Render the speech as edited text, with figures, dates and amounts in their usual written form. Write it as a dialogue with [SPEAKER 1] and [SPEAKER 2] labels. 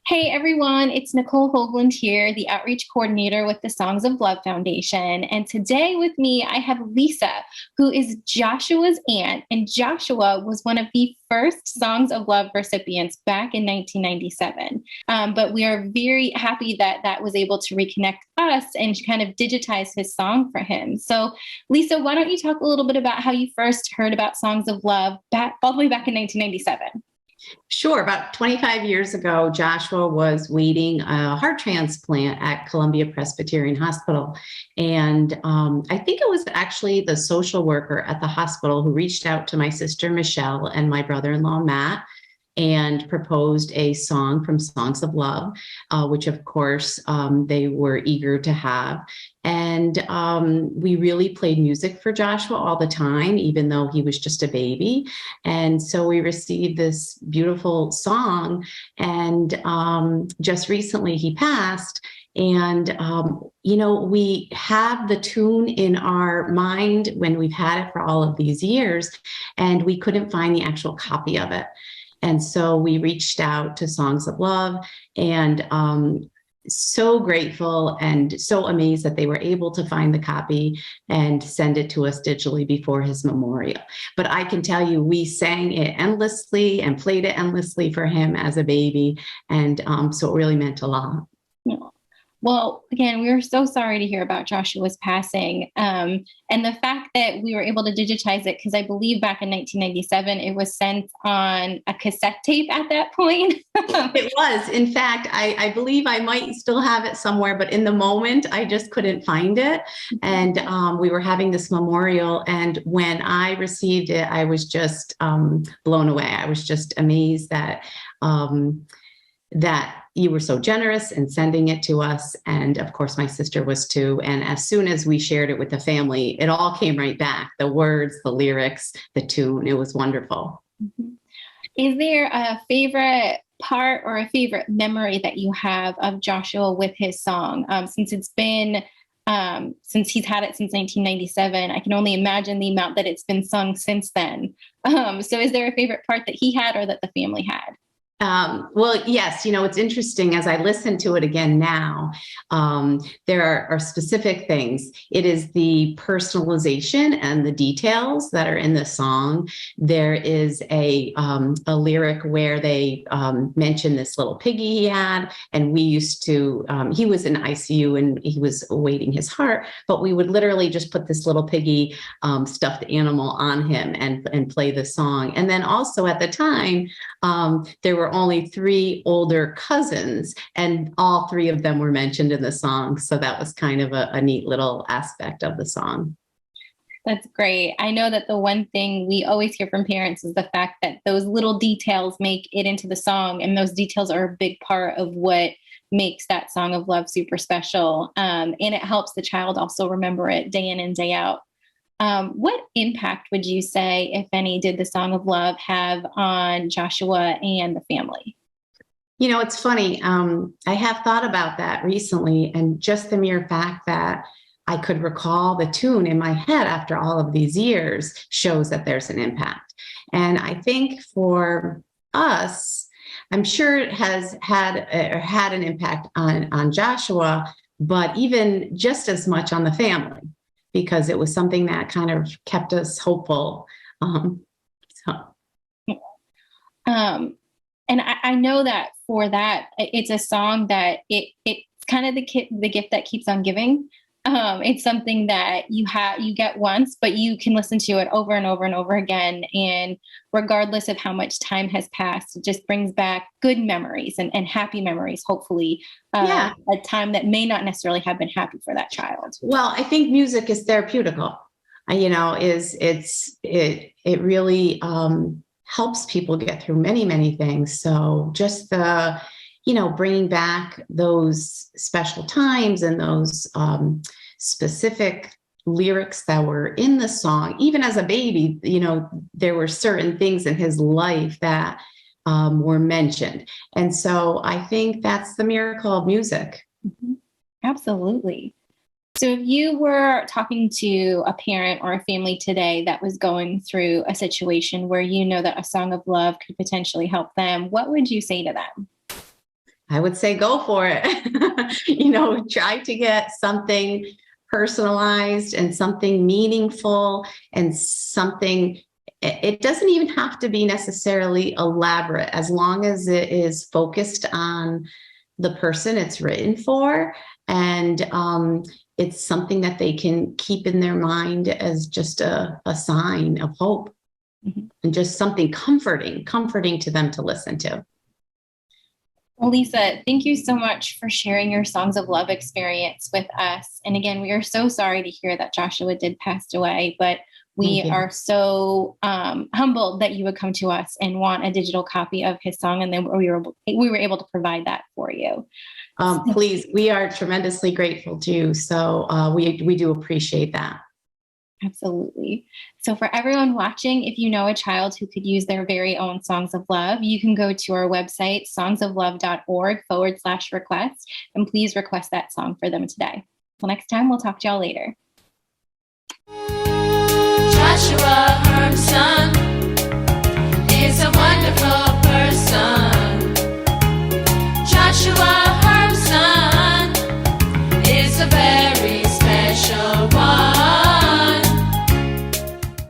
[SPEAKER 1] Hey everyone, it's Nicole Hoagland here, the outreach coordinator with the Songs of Love Foundation. And today with me, I have Lisa, who is Joshua's aunt. And Joshua was one of the first Songs of Love recipients back in 1997. But we are very happy that that was able to reconnect us and kind of digitize his song for him. So, Lisa, why don't you talk a little bit about how you first heard about Songs of Love back all the way back in 1997?
[SPEAKER 2] Sure. About 25 years ago, Joshua was waiting a heart transplant at Columbia Presbyterian Hospital. And I think it was actually the social worker at the hospital who reached out to my sister, Michelle, and my brother in law, Matt, and proposed a song from Songs of Love, which of course they were eager to have. And we really played music for Joshua all the time, even though he was just a baby. And so we received this beautiful song. And just recently he passed. And, we have the tune in our mind when we've had it for all of these years, and we couldn't find the actual copy of it. And so we reached out to Songs of Love, and so grateful and so amazed that they were able to find the copy and send it to us digitally before his memorial. But I can tell you, we sang it endlessly and played it endlessly for him as a baby. And so it really meant a lot.
[SPEAKER 1] Well, again, we were so sorry to hear about Joshua's passing. And the fact that we were able to digitize it, because I believe back in 1997, it was sent on a cassette tape at that point.
[SPEAKER 2] It was. In fact, I believe I might still have it somewhere, but in the moment, I just couldn't find it. And we were having this memorial. And when I received it, I was just blown away. I was just amazed that you were so generous in sending it to us. And of course, my sister was too. And as soon as we shared it with the family, it all came right back. The words, the lyrics, the tune. It was wonderful.
[SPEAKER 1] Is there a favorite part or a favorite memory that you have of Joshua with his song? Since he's had it since 1997, I can only imagine the amount that it's been sung since then. So is there a favorite part that he had or that the family had?
[SPEAKER 2] Well, yes, it's interesting as I listen to it again now. There are specific things. It is the personalization and the details that are in the song. There is a lyric where they mention this little piggy he had, and we used to. He was in ICU and he was awaiting his heart, but we would literally just put this little piggy stuffed animal on him and play the song. And then also at the time, there were only three older cousins, and all three of them were mentioned in the song. So that was kind of a neat little aspect of the song.
[SPEAKER 1] That's great. I know that the one thing we always hear from parents is the fact that those little details make it into the song, and those details are a big part of what makes that song of love super special. And it helps the child also remember it day in and day out. What impact would you say, if any, did the Song of Love have on Joshua and the family?
[SPEAKER 2] It's funny. I have thought about that recently, and just the mere fact that I could recall the tune in my head after all of these years shows that there's an impact. And I think for us, I'm sure it has had an impact on Joshua, but even just as much on the family, because it was something that kind of kept us hopeful. So.
[SPEAKER 1] And I know that for that, it's a song that it's kind of the gift that keeps on giving. It's something that you get once, but you can listen to it over and over and over again. And regardless of how much time has passed, it just brings back good memories and happy memories, hopefully,
[SPEAKER 2] Yeah.
[SPEAKER 1] a time that may not necessarily have been happy for that child.
[SPEAKER 2] Well, I think music is therapeutical. It really helps people get through many, many things. So just bringing back those special times and those specific lyrics that were in the song. Even as a baby, there were certain things in his life that were mentioned. And so I think that's the miracle of music.
[SPEAKER 1] Mm-hmm. Absolutely. So if you were talking to a parent or a family today that was going through a situation where you know that a song of love could potentially help them, what would you say to them?
[SPEAKER 2] I would say go for it. Try to get something personalized and something meaningful and something, it doesn't even have to be necessarily elaborate, as long as it is focused on the person it's written for. And it's something that they can keep in their mind as just a sign of hope, and just something comforting to them to listen to.
[SPEAKER 1] Well, Lisa, thank you so much for sharing your Songs of Love experience with us. And again, we are so sorry to hear that Joshua did pass away, but we are so humbled that you would come to us and want a digital copy of his song, and then we were able to provide that for you.
[SPEAKER 2] Please, we are tremendously grateful too. So we do appreciate that.
[SPEAKER 1] Absolutely. So for everyone watching, if you know a child who could use their very own Songs of Love, you can go to our website, songsoflove.org/request, and please request that song for them today. Till next time, we'll talk to y'all later.
[SPEAKER 3] Joshua Herm's son is a wonderful